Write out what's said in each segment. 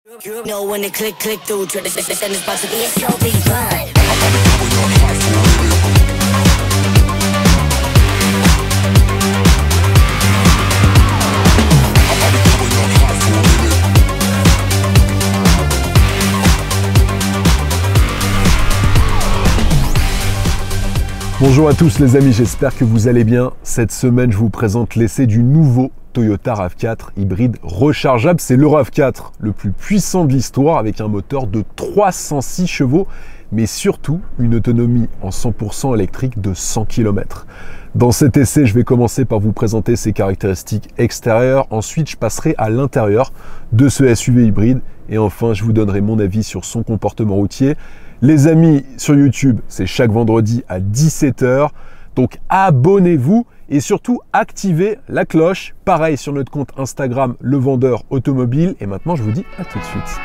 You know when they click through, tradition is about to be a slow beat ride. Bonjour à tous les amis, j'espère que vous allez bien. Cette semaine, je vous présente l'essai du nouveau Toyota RAV4 hybride rechargeable. C'est le RAV4 le plus puissant de l'histoire avec un moteur de 306 chevaux, mais surtout une autonomie en 100% électrique de 100 km. Dans cet essai, je vais commencer par vous présenter ses caractéristiques extérieures. Ensuite, je passerai à l'intérieur de ce SUV hybride. Et enfin, je vous donnerai mon avis sur son comportement routier. Les amis, sur YouTube, c'est chaque vendredi à 17 h. Donc abonnez-vous et surtout activez la cloche. Pareil sur notre compte Instagram, Le Vendeur Automobile. Et maintenant, je vous dis à tout de suite.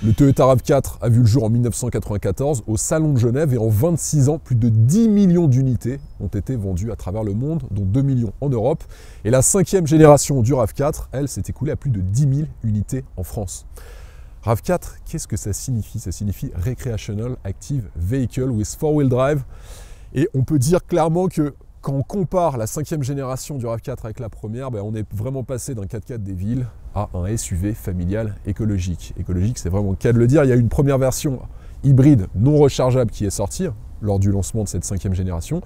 Le Toyota RAV4 a vu le jour en 1994 au Salon de Genève et en 26 ans, plus de 10 millions d'unités ont été vendues à travers le monde, dont 2 millions en Europe. Et la 5e génération du RAV4, elle, s'est écoulée à plus de 10 000 unités en France. RAV4, qu'est-ce que ça signifie? Ça signifie Recreational Active Vehicle with 4-Wheel Drive. Et on peut dire clairement que quand on compare la 5e génération du RAV4 avec la première, on est vraiment passé d'un 4x4 des villes à un SUV familial écologique. Écologique, c'est vraiment le cas de le dire. Il y a une première version hybride non rechargeable qui est sortie lors du lancement de cette 5e génération.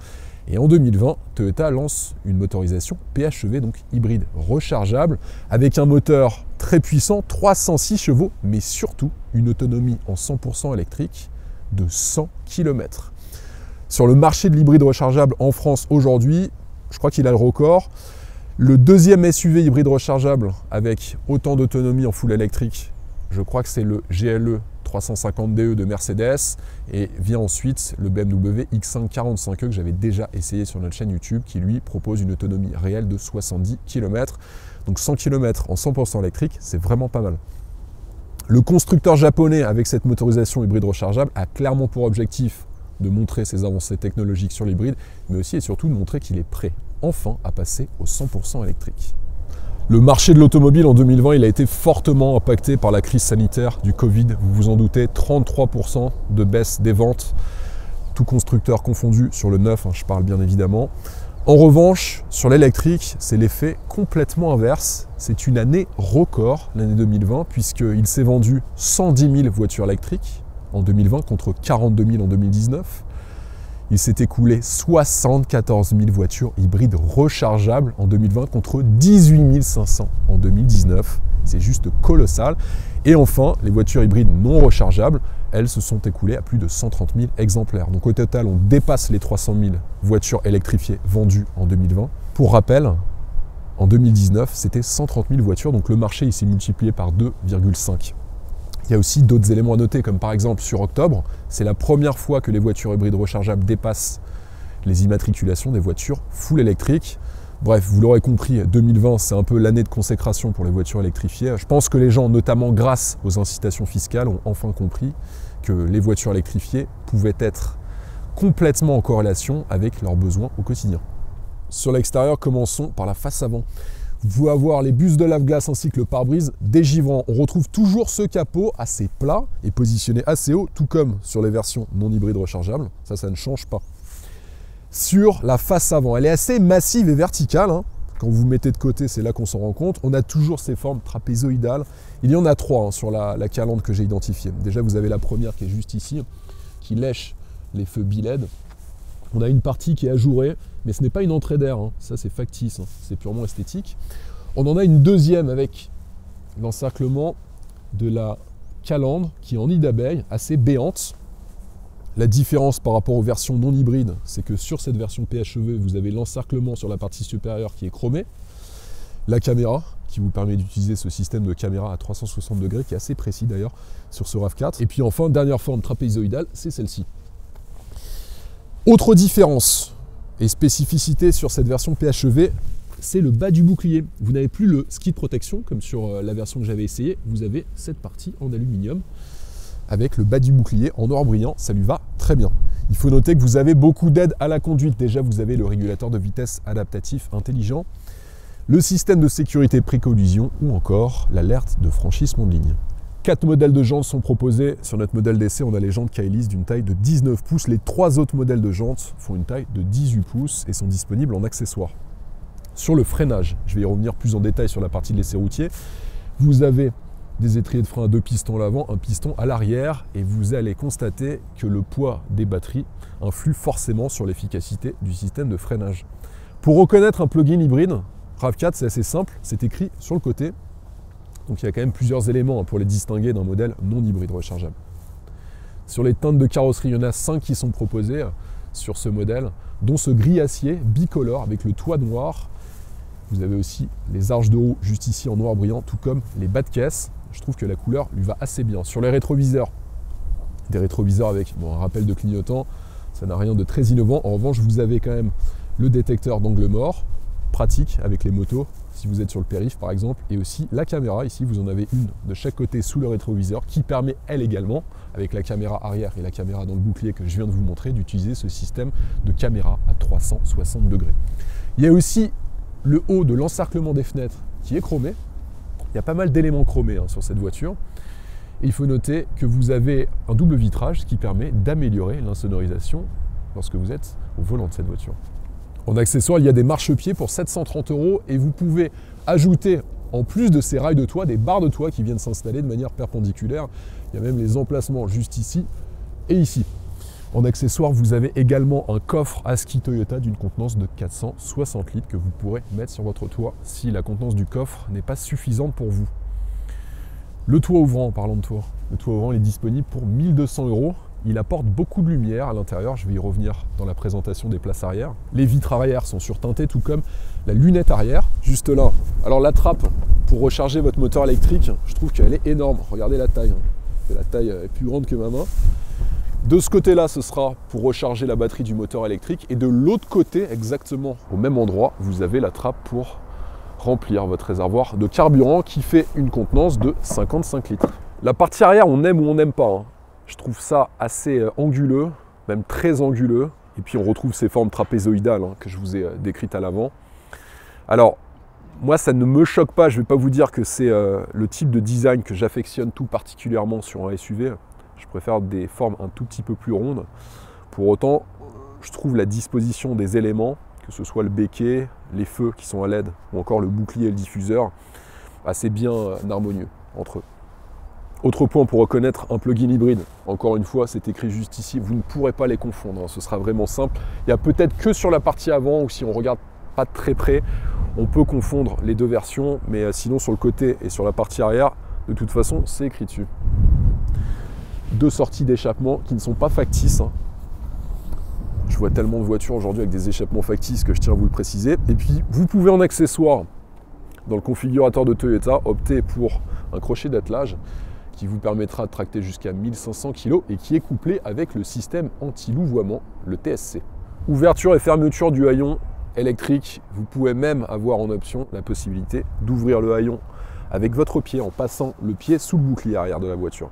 Et en 2020, Toyota lance une motorisation PHEV, donc hybride rechargeable, avec un moteur très puissant, 306 chevaux, mais surtout une autonomie en 100% électrique de 100 km. Sur le marché de l'hybride rechargeable en France aujourd'hui, je crois qu'il a le record. Le deuxième SUV hybride rechargeable avec autant d'autonomie en full électrique, je crois que c'est le GLE 350DE de Mercedes. Et vient ensuite le BMW X5 45e que j'avais déjà essayé sur notre chaîne YouTube, qui lui propose une autonomie réelle de 70 km. Donc 100 km en 100% électrique, c'est vraiment pas mal. Le constructeur japonais avec cette motorisation hybride rechargeable a clairement pour objectif de montrer ses avancées technologiques sur l'hybride, mais aussi et surtout de montrer qu'il est prêt enfin à passer au 100% électrique. Le marché de l'automobile en 2020, il a été fortement impacté par la crise sanitaire du Covid. Vous vous en doutez, 33% de baisse des ventes, tout constructeur confondu sur le neuf, je parle bien évidemment. En revanche, sur l'électrique, c'est l'effet complètement inverse. C'est une année record, l'année 2020, puisqu'il s'est vendu 110 000 voitures électriques en 2020 contre 42 000 en 2019. Il s'est écoulé 74 000 voitures hybrides rechargeables en 2020 contre 18 500 en 2019. C'est juste colossal. Et enfin, les voitures hybrides non rechargeables, elles se sont écoulées à plus de 130 000 exemplaires. Donc au total, on dépasse les 300 000 voitures électrifiées vendues en 2020. Pour rappel, en 2019, c'était 130 000 voitures, donc le marché s'est multiplié par 2,5. Il y a aussi d'autres éléments à noter, comme par exemple sur octobre, c'est la première fois que les voitures hybrides rechargeables dépassent les immatriculations des voitures full électriques. Bref, vous l'aurez compris, 2020, c'est un peu l'année de consécration pour les voitures électrifiées. Je pense que les gens, notamment grâce aux incitations fiscales, ont enfin compris que les voitures électrifiées pouvaient être complètement en corrélation avec leurs besoins au quotidien. Sur l'extérieur, commençons par la face avant. Vous pouvez avoir les bus de lave-glace ainsi que le pare-brise dégivrant. On retrouve toujours ce capot assez plat et positionné assez haut, tout comme sur les versions non hybrides rechargeables. Ça ne change pas. Sur la face avant, elle est assez massive et verticale. Quand vous mettez de côté, c'est là qu'on s'en rend compte. On a toujours ces formes trapézoïdales. Il y en a trois sur la calandre que j'ai identifiée. Déjà, vous avez la première qui est juste ici, qui lèche les feux bi-LED. On a une partie qui est ajourée, mais ce n'est pas une entrée d'air, ça c'est factice, c'est purement esthétique. On en a une deuxième avec l'encerclement de la calandre qui est en nid d'abeille, assez béante. La différence par rapport aux versions non hybrides, c'est que sur cette version PHEV, vous avez l'encerclement sur la partie supérieure qui est chromé, la caméra qui vous permet d'utiliser ce système de caméra à 360 degrés qui est assez précis d'ailleurs sur ce RAV4. Et puis enfin, dernière forme trapézoïdale, c'est celle-ci. Autre différence et spécificité sur cette version PHEV, c'est le bas du bouclier. Vous n'avez plus le ski de protection comme sur la version que j'avais essayé. Vous avez cette partie en aluminium avec le bas du bouclier en or brillant. Ça lui va très bien. Il faut noter que vous avez beaucoup d'aides à la conduite. Déjà, vous avez le régulateur de vitesse adaptatif intelligent, le système de sécurité pré-collision ou encore l'alerte de franchissement de ligne. 4 modèles de jantes sont proposés. Sur notre modèle d'essai, on a les jantes Kaylis d'une taille de 19 pouces. Les 3 autres modèles de jantes font une taille de 18 pouces et sont disponibles en accessoires. Sur le freinage, je vais y revenir plus en détail sur la partie de l'essai routier. Vous avez des étriers de frein à 2 pistons à l'avant, un piston à l'arrière et vous allez constater que le poids des batteries influe forcément sur l'efficacité du système de freinage. Pour reconnaître un plug-in hybride, RAV4, c'est assez simple, c'est écrit sur le côté. Donc il y a quand même plusieurs éléments pour les distinguer d'un modèle non hybride rechargeable. Sur les teintes de carrosserie, il y en a 5 qui sont proposées sur ce modèle, dont ce gris acier bicolore avec le toit noir. Vous avez aussi les arches de roue juste ici en noir brillant, tout comme les bas de caisse. Je trouve que la couleur lui va assez bien. Sur les rétroviseurs, des rétroviseurs avec un rappel de clignotant, ça n'a rien de très innovant. En revanche, vous avez quand même le détecteur d'angle mort, pratique avec les motos, si vous êtes sur le périph' par exemple, et aussi la caméra. Ici, vous en avez une de chaque côté sous le rétroviseur qui permet, elle également, avec la caméra arrière et la caméra dans le bouclier que je viens de vous montrer, d'utiliser ce système de caméra à 360 degrés. Il y a aussi le haut de l'encerclement des fenêtres qui est chromé. Il y a pas mal d'éléments chromés sur cette voiture. Et il faut noter que vous avez un double vitrage, ce qui permet d'améliorer l'insonorisation lorsque vous êtes au volant de cette voiture. En accessoire, il y a des marchepieds pour 730 € et vous pouvez ajouter, en plus de ces rails de toit, des barres de toit qui viennent s'installer de manière perpendiculaire. Il y a même les emplacements juste ici et ici. En accessoire, vous avez également un coffre ASCII Toyota d'une contenance de 460 litres que vous pourrez mettre sur votre toit si la contenance du coffre n'est pas suffisante pour vous. Le toit ouvrant, en parlant de toit, le toit ouvrant il est disponible pour 1 200 €. Il apporte beaucoup de lumière à l'intérieur, je vais y revenir dans la présentation des places arrière. Les vitres arrière sont surteintées, tout comme la lunette arrière, juste là. Alors la trappe pour recharger votre moteur électrique, je trouve qu'elle est énorme. Regardez la taille, la taille est plus grande que ma main. De ce côté-là, ce sera pour recharger la batterie du moteur électrique. Et de l'autre côté, exactement au même endroit, vous avez la trappe pour remplir votre réservoir de carburant qui fait une contenance de 55 litres. La partie arrière, on aime ou on n'aime pas. Je trouve ça assez anguleux, même très anguleux. Et puis on retrouve ces formes trapézoïdales que je vous ai décrites à l'avant. Alors, moi ça ne me choque pas, je ne vais pas vous dire que c'est le type de design que j'affectionne tout particulièrement sur un SUV. Je préfère des formes un tout petit peu plus rondes. Pour autant, je trouve la disposition des éléments, que ce soit le béquet, les feux qui sont à LED, ou encore le bouclier et le diffuseur, assez bien harmonieux entre eux. Autre point pour reconnaître un plug-in hybride, encore une fois, c'est écrit juste ici, vous ne pourrez pas les confondre, ce sera vraiment simple. Il n'y a peut-être que sur la partie avant, ou si on ne regarde pas de très près, on peut confondre les deux versions, mais sinon sur le côté et sur la partie arrière, de toute façon, c'est écrit dessus. 2 sorties d'échappement qui ne sont pas factices. Je vois tellement de voitures aujourd'hui avec des échappements factices que je tiens à vous le préciser. Et puis, vous pouvez en accessoire, dans le configurateur de Toyota, opter pour un crochet d'attelage qui vous permettra de tracter jusqu'à 1500 kg et qui est couplé avec le système anti-louvoiement, le TSC. Ouverture et fermeture du haillon électrique. Vous pouvez même avoir en option la possibilité d'ouvrir le haillon avec votre pied en passant le pied sous le bouclier arrière de la voiture.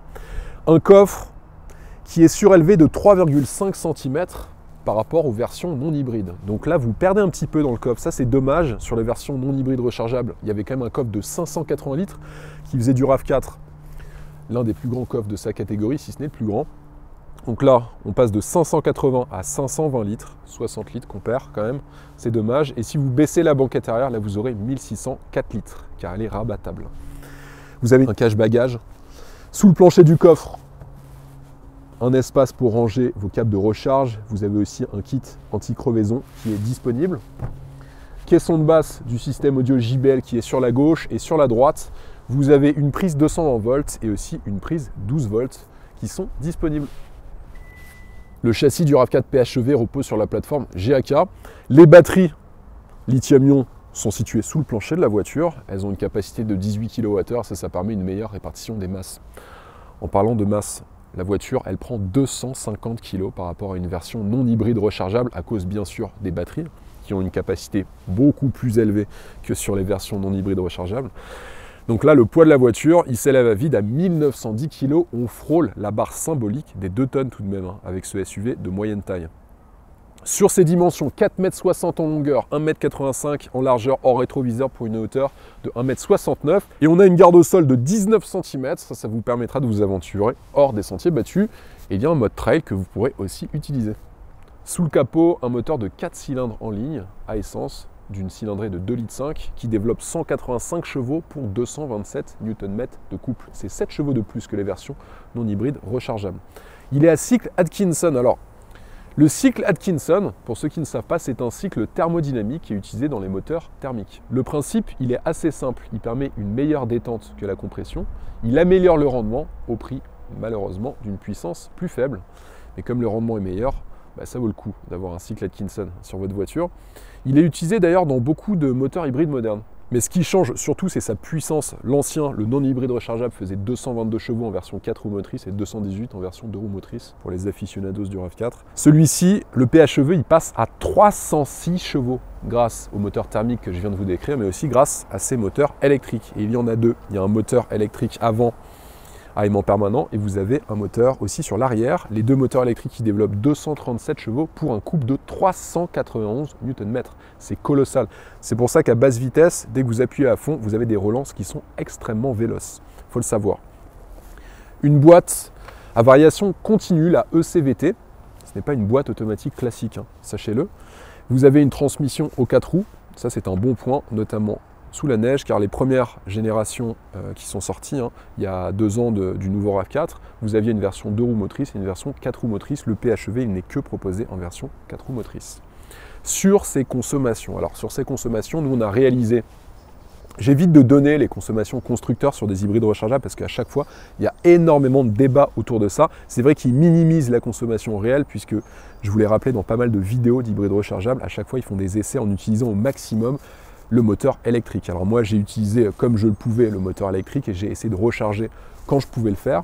Un coffre qui est surélevé de 3,5 cm par rapport aux versions non hybrides. Donc là, vous perdez un petit peu dans le coffre. Ça, c'est dommage. Sur les versions non hybrides rechargeables, il y avait quand même un coffre de 580 litres qui faisait du RAV4 l'un des plus grands coffres de sa catégorie, si ce n'est le plus grand. Donc là, on passe de 580 à 520 litres, 60 litres qu'on perd quand même. C'est dommage. Et si vous baissez la banquette arrière, là, vous aurez 1604 litres, car elle est rabattable. Vous avez un cache-bagages. Sous le plancher du coffre, un espace pour ranger vos câbles de recharge. Vous avez aussi un kit anti-crevaison qui est disponible. Caisson de basse du système audio JBL qui est sur la gauche et sur la droite. Vous avez une prise 220 volts et aussi une prise 12 volts qui sont disponibles. Le châssis du RAV4 PHEV repose sur la plateforme GAK. Les batteries lithium-ion sont situées sous le plancher de la voiture. Elles ont une capacité de 18 kWh, ça permet une meilleure répartition des masses. En parlant de masse, la voiture, elle prend 250 kg par rapport à une version non hybride rechargeable à cause bien sûr des batteries. qui ont une capacité beaucoup plus élevée que sur les versions non hybrides rechargeables. Donc là, le poids de la voiture, il s'élève à vide à 1910 kg. On frôle la barre symbolique des 2 tonnes tout de même, hein, avec ce SUV de moyenne taille. Sur ces dimensions, 4,60 m en longueur, 1,85 m en largeur hors rétroviseur pour une hauteur de 1,69 m. Et on a une garde au sol de 19 cm, ça vous permettra de vous aventurer hors des sentiers battus. Et bien un mode trail que vous pourrez aussi utiliser. Sous le capot, un moteur de 4 cylindres en ligne à essence, d'une cylindrée de 2,5 litres qui développe 185 chevaux pour 227 Nm de couple. C'est 7 chevaux de plus que les versions non hybrides rechargeables. Il est à cycle Atkinson. Alors, le cycle Atkinson, pour ceux qui ne savent pas, c'est un cycle thermodynamique qui est utilisé dans les moteurs thermiques. Le principe, il est assez simple. Il permet une meilleure détente que la compression. Il améliore le rendement au prix, malheureusement, d'une puissance plus faible. Mais comme le rendement est meilleur, ça vaut le coup d'avoir un cycle Atkinson sur votre voiture. Il est utilisé d'ailleurs dans beaucoup de moteurs hybrides modernes. Mais ce qui change surtout, c'est sa puissance. L'ancien, le non-hybride rechargeable, faisait 222 chevaux en version 4 roues motrices et 218 en version 2 roues motrices pour les aficionados du RAV4. Celui-ci, le PHEV, il passe à 306 chevaux grâce au moteur thermique que je viens de vous décrire, mais aussi grâce à ces moteurs électriques. Et il y en a deux. Il y a un moteur électrique avant à aimant permanent et vous avez un moteur aussi sur l'arrière. Les deux moteurs électriques qui développent 237 chevaux pour un couple de 391 Nm. C'est colossal. C'est pour ça qu'à basse vitesse, dès que vous appuyez à fond, vous avez des relances qui sont extrêmement véloces. Il faut le savoir. Une boîte à variation continue, la ECVT. Ce n'est pas une boîte automatique classique, hein, sachez-le. Vous avez une transmission aux 4 roues. Ça, c'est un bon point, notamment sous la neige, car les premières générations qui sont sorties, hein, il y a 2 ans du nouveau RAV4, vous aviez une version 2 roues motrices et une version 4 roues motrices. Le PHEV, il n'est que proposé en version 4 roues motrices. Sur ces consommations, alors sur ces consommations, nous on a réalisé, j'évite de donner les consommations constructeurs sur des hybrides rechargeables parce qu'à chaque fois, il y a énormément de débats autour de ça. C'est vrai qu'ils minimisent la consommation réelle puisque, je vous l'ai rappelé dans pas mal de vidéos d'hybrides rechargeables, à chaque fois ils font des essais en utilisant au maximum le moteur électrique. Alors moi j'ai utilisé comme je le pouvais le moteur électrique et j'ai essayé de recharger quand je pouvais le faire.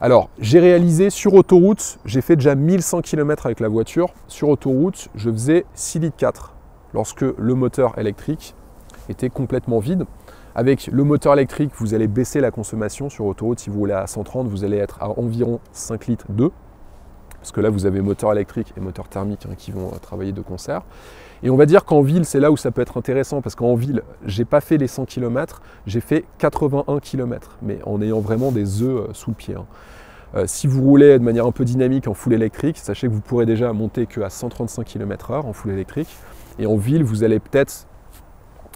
Alors j'ai réalisé sur autoroute, j'ai fait déjà 1100 km avec la voiture. Sur autoroute, je faisais 6,4 litres lorsque le moteur électrique était complètement vide. Avec le moteur électrique, vous allez baisser la consommation sur autoroute. Si vous roulez à 130, vous allez être à environ 5 litres 2. Parce que là, vous avez moteur électrique et moteur thermique hein, qui vont travailler de concert. Et on va dire qu'en ville, c'est là où ça peut être intéressant parce qu'en ville, j'ai pas fait les 100 km, j'ai fait 81 km, mais en ayant vraiment des œufs sous le pied. Hein. Si vous roulez de manière un peu dynamique en full électrique, sachez que vous pourrez déjà monter qu'à 135 km/h en full électrique. Et en ville, vous allez peut-être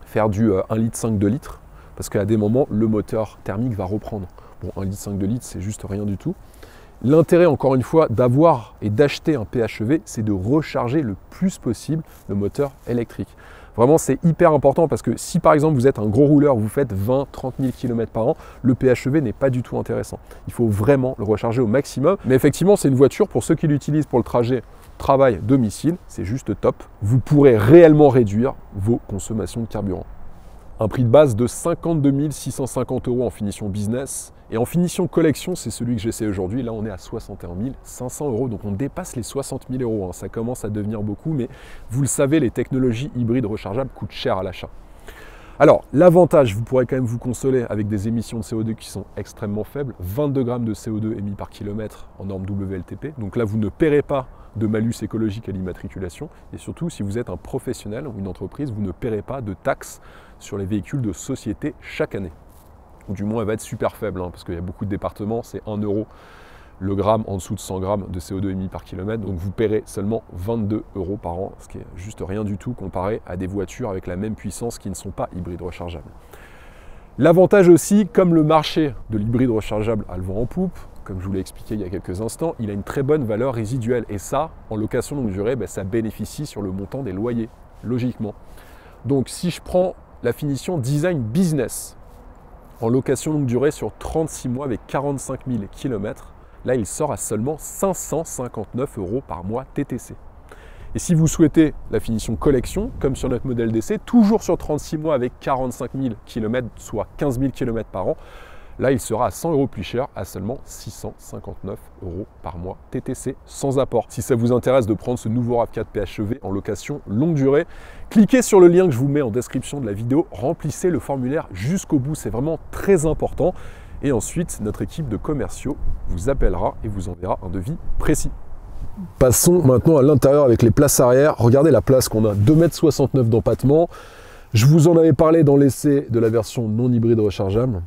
faire du 1,5 litre, 2 litres, parce qu'à des moments, le moteur thermique va reprendre. Bon, 1,5 litre, 2 litres, c'est juste rien du tout. L'intérêt, encore une fois, d'avoir et d'acheter un PHEV, c'est de recharger le plus possible le moteur électrique. Vraiment, c'est hyper important parce que si, par exemple, vous êtes un gros rouleur, vous faites 20-30 000 km par an, le PHEV n'est pas du tout intéressant. Il faut vraiment le recharger au maximum. Mais effectivement, c'est une voiture, pour ceux qui l'utilisent pour le trajet travail-domicile, c'est juste top. Vous pourrez réellement réduire vos consommations de carburant. Un prix de base de 52 650 € en finition business. Et en finition collection, c'est celui que j'essaie aujourd'hui. Là, on est à 61 500 €. Donc, on dépasse les 60 000 €. Hein. Ça commence à devenir beaucoup. Mais vous le savez, les technologies hybrides rechargeables coûtent cher à l'achat. Alors, l'avantage, vous pourrez quand même vous consoler avec des émissions de CO2 qui sont extrêmement faibles. 22 grammes de CO2 émis par kilomètre en norme WLTP. Donc là, vous ne paierez pas de malus écologique à l'immatriculation. Et surtout, si vous êtes un professionnel ou une entreprise, vous ne paierez pas de taxes sur les véhicules de société chaque année. Ou du moins, elle va être super faible, hein, parce qu'il y a beaucoup de départements, c'est 1 € le gramme en dessous de 100 grammes de CO2 émis par kilomètre. Donc vous paierez seulement 22 € par an, ce qui est juste rien du tout comparé à des voitures avec la même puissance qui ne sont pas hybrides rechargeables. L'avantage aussi, comme le marché de l'hybride rechargeable a le vent en poupe, comme je vous l'ai expliqué il y a quelques instants, il a une très bonne valeur résiduelle. Et ça, en location longue durée, ça bénéficie sur le montant des loyers, logiquement. Donc si je prends la finition design business, en location longue durée sur 36 mois avec 45 000 km, là il sort à seulement 559 € par mois TTC. Et si vous souhaitez la finition collection, comme sur notre modèle d'essai, toujours sur 36 mois avec 45 000 km, soit 15 000 km par an, Là, il sera à 100 € plus cher, à seulement 659 € par mois TTC sans apport. Si ça vous intéresse de prendre ce nouveau RAV4 PHEV en location longue durée, cliquez sur le lien que je vous mets en description de la vidéo, remplissez le formulaire jusqu'au bout, c'est vraiment très important. Et ensuite, notre équipe de commerciaux vous appellera et vous enverra un devis précis. Passons maintenant à l'intérieur avec les places arrière. Regardez la place qu'on a, 2,69 m d'empattement. Je vous en avais parlé dans l'essai de la version non hybride rechargeable,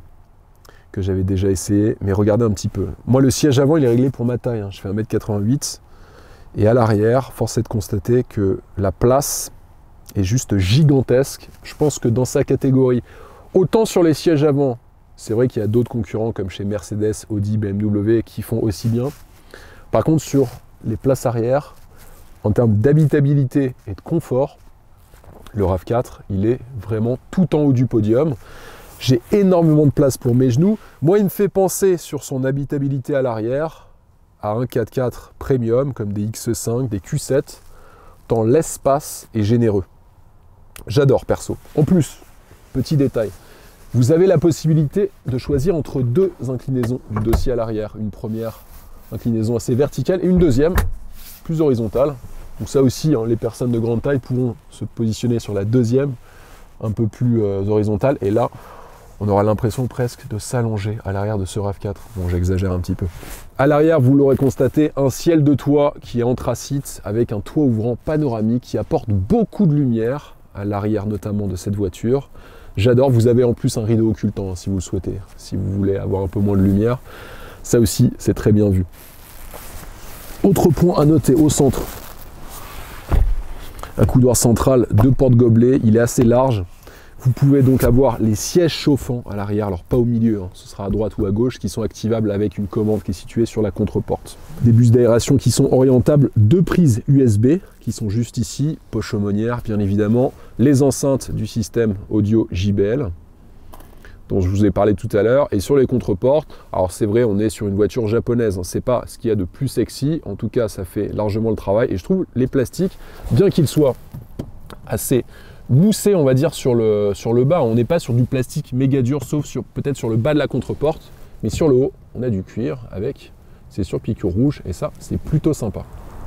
que j'avais déjà essayé, mais regardez un petit peu. Moi, le siège avant, il est réglé pour ma taille, je fais 1,88 m. Et à l'arrière, force est de constater que la place est juste gigantesque. Je pense que dans sa catégorie, autant sur les sièges avant, c'est vrai qu'il y a d'autres concurrents comme chez Mercedes, Audi, BMW qui font aussi bien. Par contre, sur les places arrière, en termes d'habitabilité et de confort, le RAV4, il est vraiment tout en haut du podium. J'ai énormément de place pour mes genoux. Moi, il me fait penser sur son habitabilité à l'arrière à un 4x4 premium comme des X5, des Q7, tant l'espace est généreux. J'adore perso. En plus, petit détail, vous avez la possibilité de choisir entre deux inclinaisons du dossier à l'arrière. Une première inclinaison assez verticale et une deuxième plus horizontale. Donc ça aussi, les personnes de grande taille pourront se positionner sur la deuxième, un peu plus horizontale. Et là, on aura l'impression presque de s'allonger à l'arrière de ce RAV4. Bon, j'exagère un petit peu. À l'arrière, vous l'aurez constaté, un ciel de toit qui est anthracite avec un toit ouvrant panoramique qui apporte beaucoup de lumière à l'arrière notamment de cette voiture. J'adore, vous avez en plus un rideau occultant si vous le souhaitez, si vous voulez avoir un peu moins de lumière. Ça aussi, c'est très bien vu. Autre point à noter au centre, un couloir central, 2 portes gobelets, il est assez large. Vous pouvez donc avoir les sièges chauffants à l'arrière, alors pas au milieu, ce sera à droite ou à gauche, qui sont activables avec une commande qui est située sur la contre-porte. Des bus d'aération qui sont orientables, 2 prises USB qui sont juste ici, poche aumônière bien évidemment, les enceintes du système audio JBL dont je vous ai parlé tout à l'heure, et sur les contre-portes, alors c'est vrai, on est sur une voiture japonaise, c'est pas ce qu'il y a de plus sexy, en tout cas ça fait largement le travail, et je trouve les plastiques, bien qu'ils soient assez moussés, on va dire, sur le bas, on n'est pas sur du plastique méga dur, sauf peut-être sur le bas de la contre-porte, mais sur le haut, on a du cuir avec ces surpiqûres rouges, et ça, c'est plutôt sympa.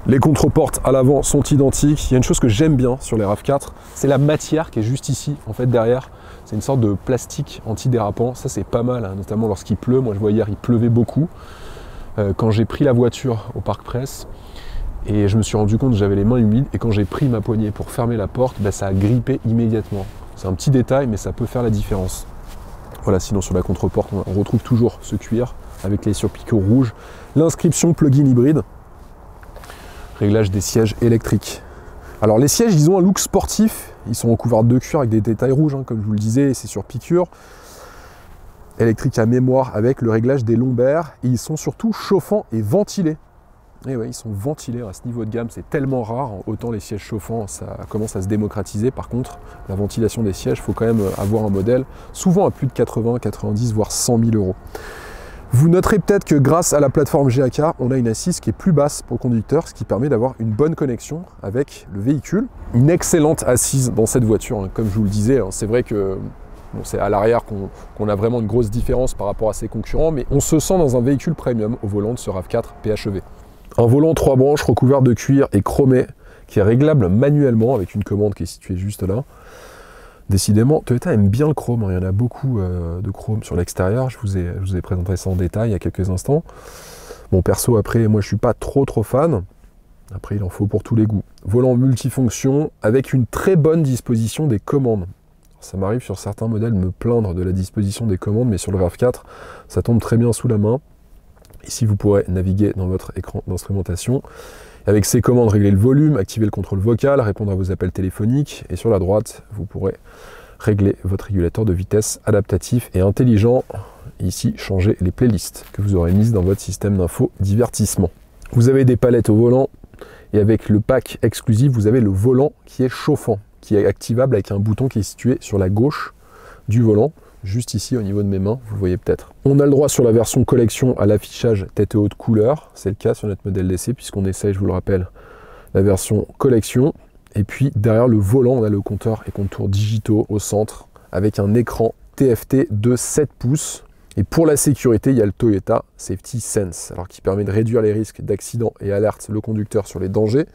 Les contre-portes à l'avant sont identiques. Il y a une chose que j'aime bien sur les RAV4, c'est la matière qui est juste ici, en fait, derrière. C'est une sorte de plastique antidérapant. Ça, c'est pas mal, notamment lorsqu'il pleut. Moi, je vois hier, il pleuvait beaucoup. Quand j'ai pris la voiture au Parc Presse, et je me suis rendu compte que j'avais les mains humides, et quand j'ai pris ma poignée pour fermer la porte, ça a grippé immédiatement. C'est un petit détail, mais ça peut faire la différence. Voilà, sinon sur la contre-porte, on retrouve toujours ce cuir avec les surpiqûres rouges. L'inscription plug-in hybride. Réglage des sièges électriques. Alors les sièges, ils ont un look sportif, ils sont recouverts de cuir avec des détails rouges, comme je vous le disais, c'est sur piqûre. Électrique à mémoire avec le réglage des lombaires, et ils sont surtout chauffants et ventilés. Et ouais, ils sont ventilés à ce niveau de gamme, c'est tellement rare, autant les sièges chauffants, ça commence à se démocratiser. Par contre, la ventilation des sièges, il faut quand même avoir un modèle, souvent à plus de 80, 90, voire 100 000 €. Vous noterez peut-être que grâce à la plateforme GAK, on a une assise qui est plus basse pour le conducteur, ce qui permet d'avoir une bonne connexion avec le véhicule. Une excellente assise dans cette voiture, comme je vous le disais, c'est vrai que c'est à l'arrière qu'on a vraiment une grosse différence par rapport à ses concurrents, mais on se sent dans un véhicule premium au volant de ce RAV4 PHEV. Un volant 3 branches recouvert de cuir et chromé, qui est réglable manuellement avec une commande qui est située juste là. Décidément, Toyota aime bien le chrome, il y en a beaucoup de chrome sur l'extérieur, je vous ai présenté ça en détail il y a quelques instants. Bon, perso, après, moi je suis pas trop fan, après il en faut pour tous les goûts. Volant multifonction avec une très bonne disposition des commandes. Ça m'arrive sur certains modèles de me plaindre de la disposition des commandes, mais sur le RAV4, ça tombe très bien sous la main. Ici, vous pourrez naviguer dans votre écran d'instrumentation. Avec ces commandes, régler le volume, activer le contrôle vocal, répondre à vos appels téléphoniques. Et sur la droite, vous pourrez régler votre régulateur de vitesse adaptatif et intelligent. Ici, changer les playlists que vous aurez mises dans votre système d'info divertissement. Vous avez des palettes au volant et avec le pack exclusif, vous avez le volant qui est chauffant, qui est activable avec un bouton qui est situé sur la gauche du volant. Juste ici au niveau de mes mains, vous le voyez peut-être. On a le droit sur la version collection à l'affichage tête haute couleur, c'est le cas sur notre modèle d'essai puisqu'on essaye, je vous le rappelle, la version collection. Et puis derrière le volant, on a le compteur et contours digitaux au centre avec un écran TFT de 7 pouces Et pour la sécurité, il y a le Toyota Safety Sense, alors qui permet de réduire les risques d'accident et alerte le conducteur sur les dangers.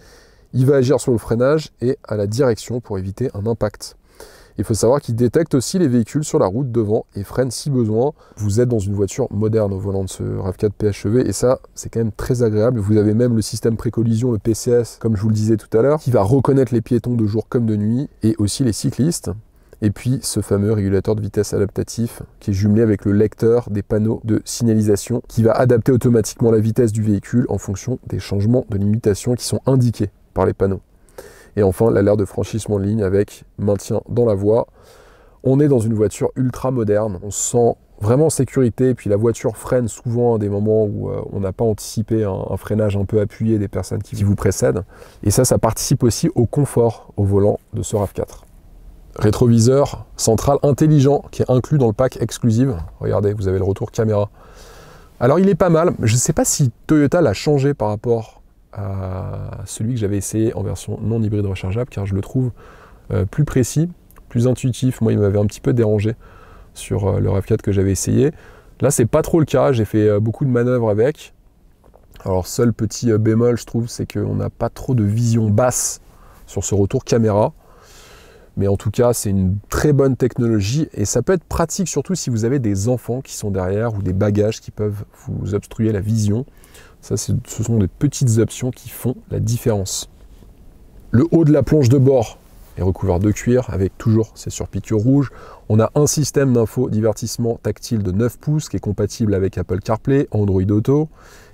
Il va agir sur le freinage et à la direction pour éviter un impact. Il faut savoir qu'il détecte aussi les véhicules sur la route devant et freine si besoin. Vous êtes dans une voiture moderne au volant de ce RAV4 PHEV et ça, c'est quand même très agréable. Vous avez même le système pré-collision, le PCS, comme je vous le disais tout à l'heure, qui va reconnaître les piétons de jour comme de nuit et aussi les cyclistes. Et puis ce fameux régulateur de vitesse adaptatif qui est jumelé avec le lecteur des panneaux de signalisation qui va adapter automatiquement la vitesse du véhicule en fonction des changements de limitation qui sont indiqués par les panneaux. Et enfin, l'alerte de franchissement de ligne avec maintien dans la voie. On est dans une voiture ultra moderne, on se sent vraiment en sécurité, et puis la voiture freine souvent à des moments où on n'a pas anticipé un freinage un peu appuyé des personnes qui vous précèdent. Et ça participe aussi au confort au volant de ce RAV4. Rétroviseur central intelligent qui est inclus dans le pack exclusive. Regardez, vous avez le retour caméra. Alors il est pas mal, je ne sais pas si Toyota l'a changé par rapport à celui que j'avais essayé en version non hybride rechargeable, car je le trouve plus précis, plus intuitif. Moi, il m'avait un petit peu dérangé sur le RAV4 que j'avais essayé. Là, c'est pas trop le cas. J'ai fait beaucoup de manœuvres avec. Alors, seul petit bémol, je trouve, c'est qu'on n'a pas trop de vision basse sur ce retour caméra. Mais en tout cas, c'est une très bonne technologie et ça peut être pratique, surtout si vous avez des enfants qui sont derrière ou des bagages qui peuvent vous obstruer la vision. Ça, ce sont des petites options qui font la différence. Le haut de la planche de bord est recouvert de cuir avec toujours ces surpiqûres rouges. On a un système d'infodivertissement tactile de 9 pouces qui est compatible avec Apple CarPlay, Android Auto.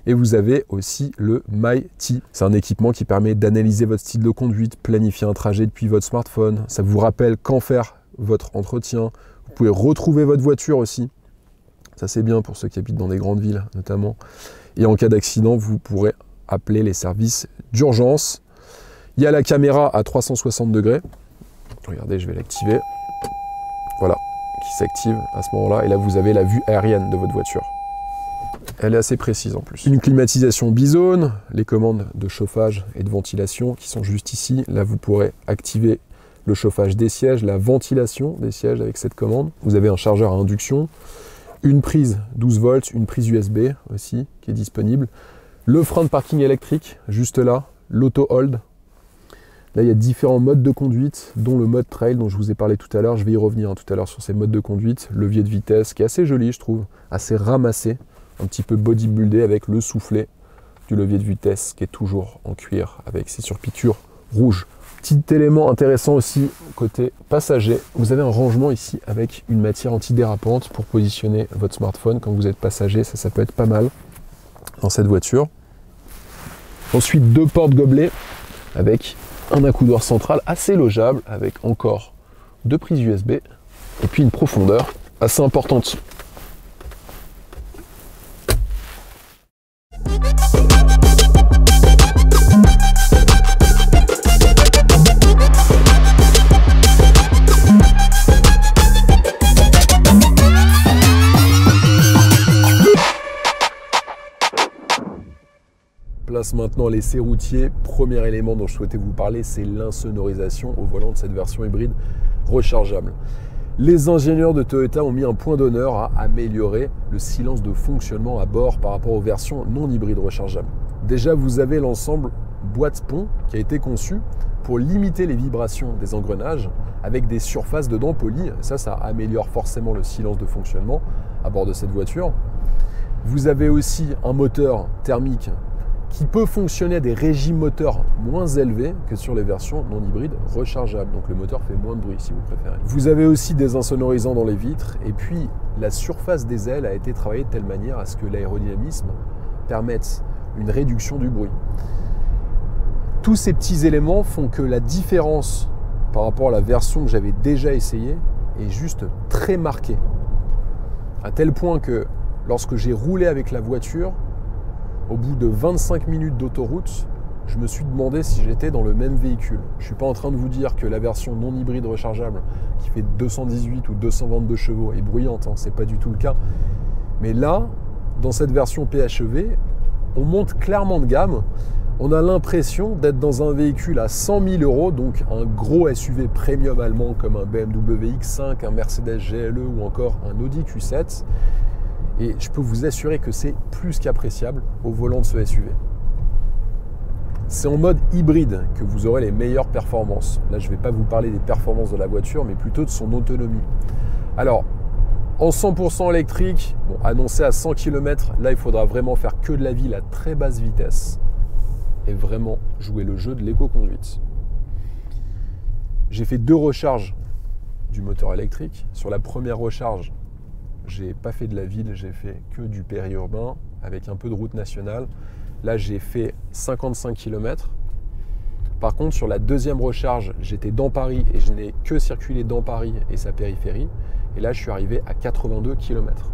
Et vous avez aussi le MyT. C'est un équipement qui permet d'analyser votre style de conduite, planifier un trajet depuis votre smartphone. Ça vous rappelle quand faire votre entretien. Vous pouvez retrouver votre voiture aussi. Ça, c'est bien pour ceux qui habitent dans des grandes villes notamment. Et en cas d'accident, vous pourrez appeler les services d'urgence. Il y a la caméra à 360 degrés. Regardez, je vais l'activer. Voilà, qui s'active à ce moment-là. Et là, vous avez la vue aérienne de votre voiture. Elle est assez précise en plus. Une climatisation bizone, les commandes de chauffage et de ventilation qui sont juste ici. Là, vous pourrez activer le chauffage des sièges, la ventilation des sièges avec cette commande. Vous avez un chargeur à induction. Une prise 12 volts, une prise USB aussi qui est disponible. Le frein de parking électrique, juste là, l'auto-hold. Là, il y a différents modes de conduite, dont le mode trail dont je vous ai parlé tout à l'heure. Je vais y revenir tout à l'heure sur ces modes de conduite. Levier de vitesse qui est assez joli, je trouve, assez ramassé, un petit peu bodybuildé avec le soufflet du levier de vitesse qui est toujours en cuir avec ses surpiqûres rouges. Petit élément intéressant aussi côté passager, vous avez un rangement ici avec une matière antidérapante pour positionner votre smartphone quand vous êtes passager, ça peut être pas mal dans cette voiture. Ensuite, 2 portes gobelets avec un accoudoir central assez logeable avec encore 2 prises USB et puis une profondeur assez importante. Place maintenant l'essai routier. Premier élément dont je souhaitais vous parler, c'est l'insonorisation au volant de cette version hybride rechargeable. Les ingénieurs de Toyota ont mis un point d'honneur à améliorer le silence de fonctionnement à bord par rapport aux versions non hybrides rechargeables. Déjà, vous avez l'ensemble boîte-pont qui a été conçu pour limiter les vibrations des engrenages avec des surfaces dedans polies. Ça améliore forcément le silence de fonctionnement à bord de cette voiture. Vous avez aussi un moteur thermique qui peut fonctionner à des régimes moteurs moins élevés que sur les versions non hybrides rechargeables. Donc le moteur fait moins de bruit si vous préférez. Vous avez aussi des insonorisants dans les vitres et puis la surface des ailes a été travaillée de telle manière à ce que l'aérodynamisme permette une réduction du bruit. Tous ces petits éléments font que la différence par rapport à la version que j'avais déjà essayée est juste très marquée. À tel point que lorsque j'ai roulé avec la voiture, au bout de 25 minutes d'autoroute, je me suis demandé si j'étais dans le même véhicule. Je ne suis pas en train de vous dire que la version non hybride rechargeable qui fait 218 ou 222 chevaux est bruyante, c'est pas du tout le cas. Mais là, dans cette version PHEV, on monte clairement de gamme. On a l'impression d'être dans un véhicule à 100 000 €, donc un gros SUV premium allemand comme un BMW X5, un Mercedes GLE ou encore un Audi Q7. Et je peux vous assurer que c'est plus qu'appréciable au volant de ce SUV. C'est en mode hybride que vous aurez les meilleures performances. Là, je ne vais pas vous parler des performances de la voiture, mais plutôt de son autonomie. Alors, en 100% électrique, bon, annoncé à 100 km, là, il faudra vraiment faire que de la ville à très basse vitesse et vraiment jouer le jeu de l'éco-conduite. J'ai fait 2 recharges du moteur électrique. Sur la première recharge, j'ai pas fait de la ville, j'ai fait que du périurbain avec un peu de route nationale. Là, j'ai fait 55 km. Par contre, sur la deuxième recharge, j'étais dans Paris et je n'ai que circulé dans Paris et sa périphérie. Et là, je suis arrivé à 82 km.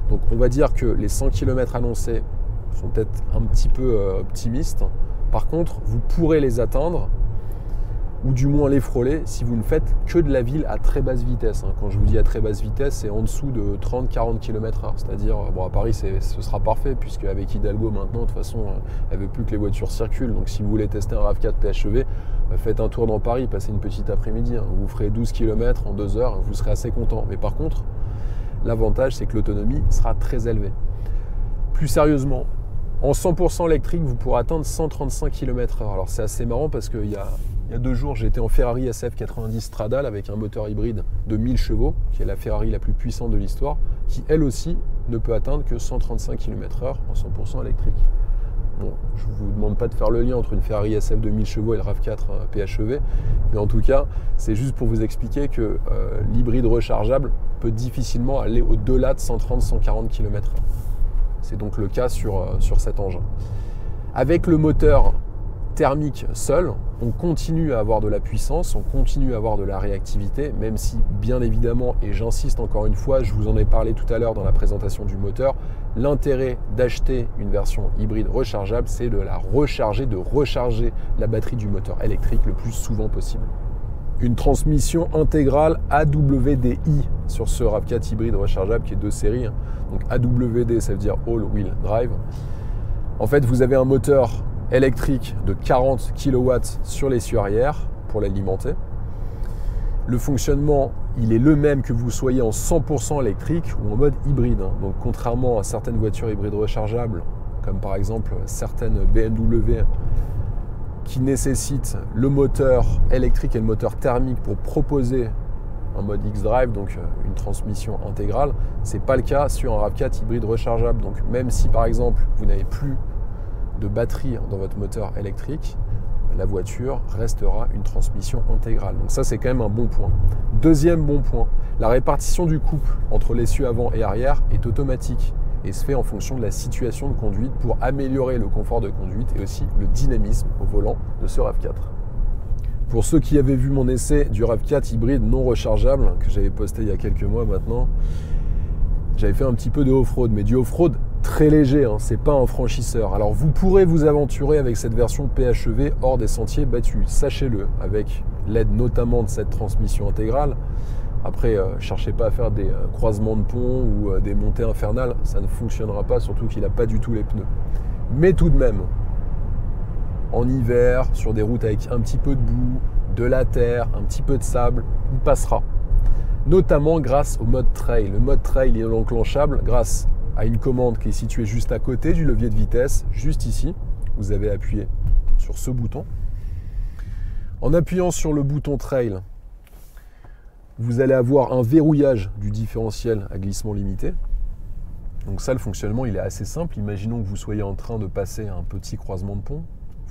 Donc, on va dire que les 100 km annoncés sont peut-être un petit peu optimistes. Par contre, vous pourrez les atteindre ou du moins les frôler si vous ne faites que de la ville à très basse vitesse. Quand je vous dis à très basse vitesse, c'est en dessous de 30-40 km/h. C'est-à-dire, bon, à Paris, ce sera parfait, puisque avec Hidalgo maintenant, de toute façon, elle ne veut plus que les voitures circulent. Donc si vous voulez tester un RAV4 PHEV, faites un tour dans Paris, passez une petite après-midi. Vous ferez 12 km en 2 heures, vous serez assez content. Mais par contre, l'avantage, c'est que l'autonomie sera très élevée. Plus sérieusement, en 100% électrique, vous pourrez atteindre 135 km/h. Alors c'est assez marrant parce qu'il y a 2 jours, j'étais en Ferrari SF90 Stradale avec un moteur hybride de 1000 chevaux, qui est la Ferrari la plus puissante de l'histoire, qui elle aussi ne peut atteindre que 135 km/h en 100% électrique. Bon, je ne vous demande pas de faire le lien entre une Ferrari SF de 1000 chevaux et le RAV4 PHEV, mais en tout cas, c'est juste pour vous expliquer que l'hybride rechargeable peut difficilement aller au-delà de 130-140 km/h. C'est donc le cas sur cet engin. Avec le moteur thermique seul, on continue à avoir de la puissance, on continue à avoir de la réactivité, même si bien évidemment, et j'insiste encore une fois, je vous en ai parlé tout à l'heure dans la présentation du moteur, l'intérêt d'acheter une version hybride rechargeable, c'est de la recharger, de recharger la batterie du moteur électrique le plus souvent possible. Une transmission intégrale AWDI sur ce RAV4 hybride rechargeable qui est de série. Donc AWD, ça veut dire All Wheel Drive. En fait, vous avez un moteur électrique de 40 kW sur l'essieu arrière pour l'alimenter. Le fonctionnement, il est le même que vous soyez en 100% électrique ou en mode hybride. Donc contrairement à certaines voitures hybrides rechargeables, comme par exemple certaines BMW qui nécessitent le moteur électrique et le moteur thermique pour proposer un mode X-Drive, donc une transmission intégrale, ce n'est pas le cas sur un RAV4 hybride rechargeable. Donc même si par exemple vous n'avez plus de batterie dans votre moteur électrique, la voiture restera une transmission intégrale. Donc ça, c'est quand même un bon point. Deuxième bon point, la répartition du couple entre l'essieu avant et arrière est automatique et se fait en fonction de la situation de conduite pour améliorer le confort de conduite et aussi le dynamisme au volant de ce RAV4. Pour ceux qui avaient vu mon essai du RAV4 hybride non rechargeable, que j'avais posté il y a quelques mois maintenant, j'avais fait un petit peu de off-road, mais du off-road très léger, c'est pas un franchisseur. Alors vous pourrez vous aventurer avec cette version PHEV hors des sentiers battus, sachez-le, avec l'aide notamment de cette transmission intégrale. Après, cherchez pas à faire des croisements de pont ou des montées infernales, ça ne fonctionnera pas, surtout qu'il n'a pas du tout les pneus. Mais tout de même, en hiver, sur des routes avec un petit peu de boue, de la terre, un petit peu de sable, il passera. Notamment grâce au mode trail. Le mode trail est enclenchable grâce à une commande qui est située juste à côté du levier de vitesse, juste ici. Vous avez appuyé sur ce bouton. En appuyant sur le bouton trail, vous allez avoir un verrouillage du différentiel à glissement limité. Donc ça, le fonctionnement, il est assez simple. Imaginons que vous soyez en train de passer un petit croisement de pont.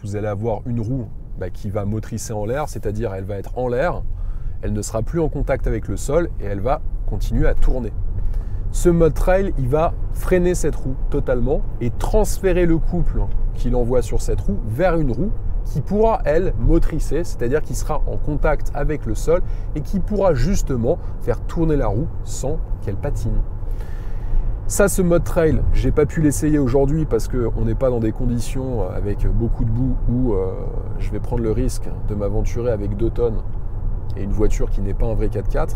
Vous allez avoir une roue qui va motricer en l'air, c'est-à-dire elle va être en l'air, elle ne sera plus en contact avec le sol et elle va continuer à tourner. Ce mode trail, il va freiner cette roue totalement et transférer le couple qu'il envoie sur cette roue vers une roue qui pourra, elle, motricer, c'est-à-dire qui sera en contact avec le sol et qui pourra justement faire tourner la roue sans qu'elle patine. Ça, ce mode trail, j'ai pas pu l'essayer aujourd'hui parce qu'on n'est pas dans des conditions avec beaucoup de boue où je vais prendre le risque de m'aventurer avec 2 tonnes et une voiture qui n'est pas un vrai 4x4.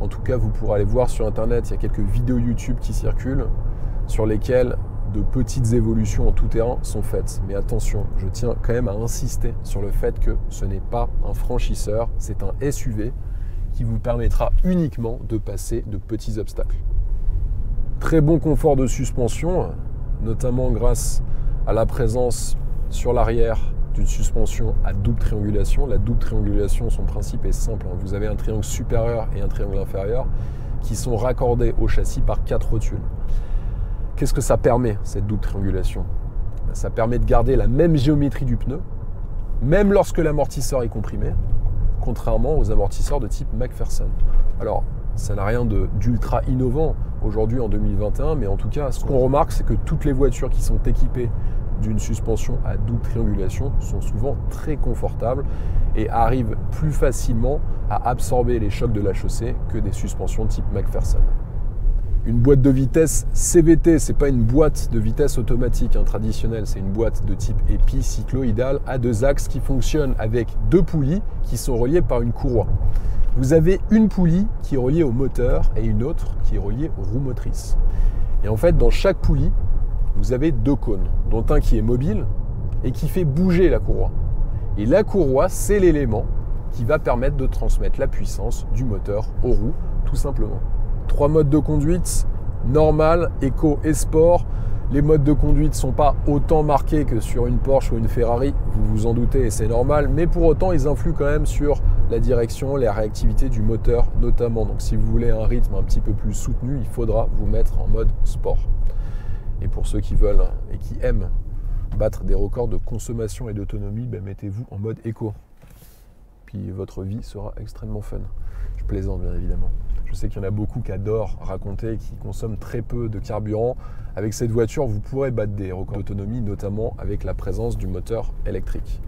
En tout cas, vous pourrez aller voir sur internet, il y a quelques vidéos YouTube qui circulent sur lesquelles de petites évolutions en tout terrain sont faites. Mais attention, je tiens quand même à insister sur le fait que ce n'est pas un franchisseur, c'est un SUV qui vous permettra uniquement de passer de petits obstacles. Très bon confort de suspension, notamment grâce à la présence sur l'arrière d'une suspension à double triangulation. La double triangulation, son principe est simple. Vous avez un triangle supérieur et un triangle inférieur qui sont raccordés au châssis par 4 rotules. Qu'est-ce que ça permet, cette double triangulation? Ça permet de garder la même géométrie du pneu, même lorsque l'amortisseur est comprimé, contrairement aux amortisseurs de type McPherson. Alors, ça n'a rien d'ultra innovant aujourd'hui en 2021, mais en tout cas, ce qu'on remarque, c'est que toutes les voitures qui sont équipées d'une suspension à double triangulation sont souvent très confortables et arrivent plus facilement à absorber les chocs de la chaussée que des suspensions type McPherson. Une boîte de vitesse CVT, c'est pas une boîte de vitesse automatique traditionnelle, c'est une boîte de type épi cycloïdale à 2 axes qui fonctionne avec 2 poulies qui sont reliées par une courroie. Vous avez une poulie qui est reliée au moteur et une autre qui est reliée aux roues motrices. Et en fait, dans chaque poulie, vous avez 2 cônes, dont un qui est mobile et qui fait bouger la courroie. Et la courroie, c'est l'élément qui va permettre de transmettre la puissance du moteur aux roues, tout simplement. 3 modes de conduite, normal, éco et sport. Les modes de conduite ne sont pas autant marqués que sur une Porsche ou une Ferrari, vous vous en doutez et c'est normal, mais pour autant ils influent quand même sur la direction, la réactivité du moteur notamment. Donc si vous voulez un rythme un petit peu plus soutenu, il faudra vous mettre en mode sport. Et pour ceux qui veulent et qui aiment battre des records de consommation et d'autonomie, mettez-vous en mode éco. Puis votre vie sera extrêmement fun. Je plaisante bien évidemment. Je sais qu'il y en a beaucoup qui adorent raconter et qui consomment très peu de carburant. Avec cette voiture, vous pourrez battre des records d'autonomie, notamment avec la présence du moteur électrique.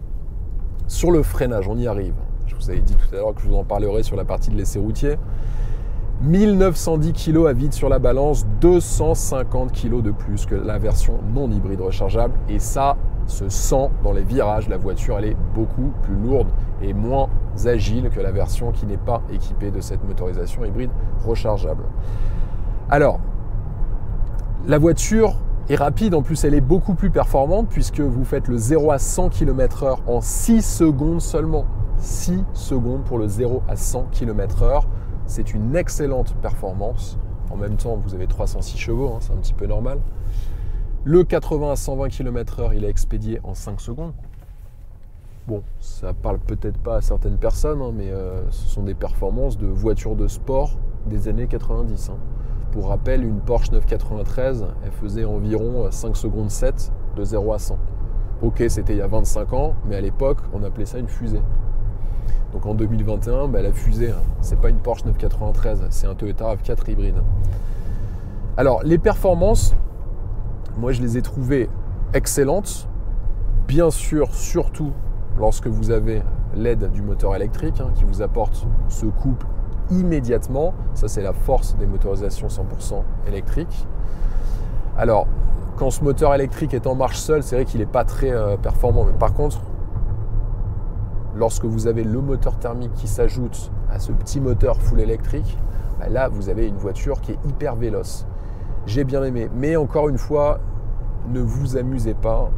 Sur le freinage, on y arrive. Je vous avais dit tout à l'heure que je vous en parlerai sur la partie de l'essai routier. 1910 kg à vide sur la balance, 250 kg de plus que la version non hybride rechargeable. Et ça se sent dans les virages. La voiture, elle est beaucoup plus lourde et moins agile que la version qui n'est pas équipée de cette motorisation hybride rechargeable. Alors, la voiture est rapide, en plus elle est beaucoup plus performante puisque vous faites le 0 à 100 km/h en 6 secondes seulement. 6 secondes pour le 0 à 100 km/h. C'est une excellente performance. En même temps, vous avez 306 chevaux, c'est un petit peu normal. Le 80 à 120 km/h, il est expédié en 5 secondes. Bon, ça parle peut-être pas à certaines personnes, mais ce sont des performances de voitures de sport des années 90. Pour rappel, une Porsche 993, elle faisait environ 5 secondes 7 de 0 à 100. Ok, c'était il y a 25 ans, mais à l'époque, on appelait ça une fusée. Donc en 2021, la fusée, c'est pas une Porsche 993, c'est un Toyota RAV4 hybride. Alors, les performances, moi je les ai trouvées excellentes. Bien sûr, surtout lorsque vous avez l'aide du moteur électrique qui vous apporte ce couple immédiatement. Ça, c'est la force des motorisations 100% électriques. Alors, quand ce moteur électrique est en marche seul, c'est vrai qu'il n'est pas très performant. Mais par contre, lorsque vous avez le moteur thermique qui s'ajoute à ce petit moteur full électrique, là, vous avez une voiture qui est hyper véloce. J'ai bien aimé. Mais encore une fois, ne vous amusez pas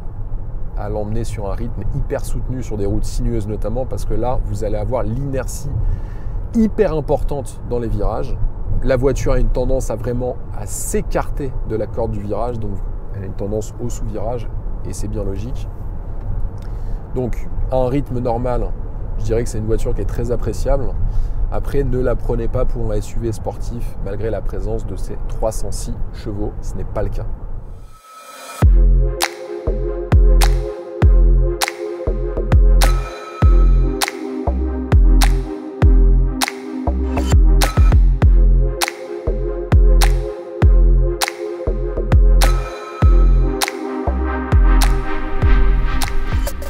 à l'emmener sur un rythme hyper soutenu sur des routes sinueuses notamment, parce que là, vous allez avoir l'inertie hyper importante dans les virages. La voiture a une tendance à s'écarter de la corde du virage, donc elle a une tendance au sous-virage et c'est bien logique. Donc à un rythme normal, je dirais que c'est une voiture qui est très appréciable. Après, ne la prenez pas pour un SUV sportif malgré la présence de ces 306 chevaux, ce n'est pas le cas.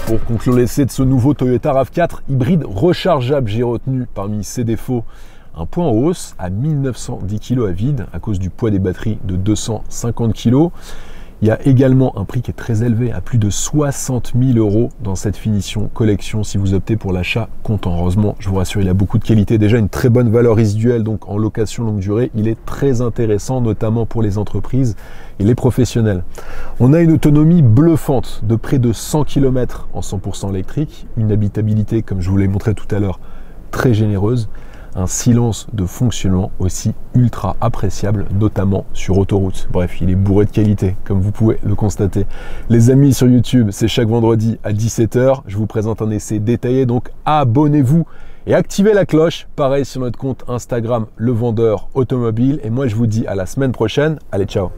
Pour conclure l'essai de ce nouveau Toyota RAV4 hybride rechargeable, j'ai retenu parmi ses défauts un point en hausse à 1910 kg à vide à cause du poids des batteries de 250 kg. Il y a également un prix qui est très élevé à plus de 60 000 € dans cette finition collection si vous optez pour l'achat comptant. Heureusement, je vous rassure, il a beaucoup de qualité, déjà une très bonne valeur résiduelle, donc en location longue durée, il est très intéressant, notamment pour les entreprises et les professionnels. On a une autonomie bluffante de près de 100 km en 100% électrique, une habitabilité, comme je vous l'ai montré tout à l'heure, très généreuse, un silence de fonctionnement aussi ultra appréciable, notamment sur autoroute. Bref, il est bourré de qualité, comme vous pouvez le constater. Les amis, sur YouTube, c'est chaque vendredi à 17 h. Je vous présente un essai détaillé, donc abonnez-vous et activez la cloche. Pareil sur notre compte Instagram, Le Vendeur Automobile. Et moi, je vous dis à la semaine prochaine. Allez, ciao!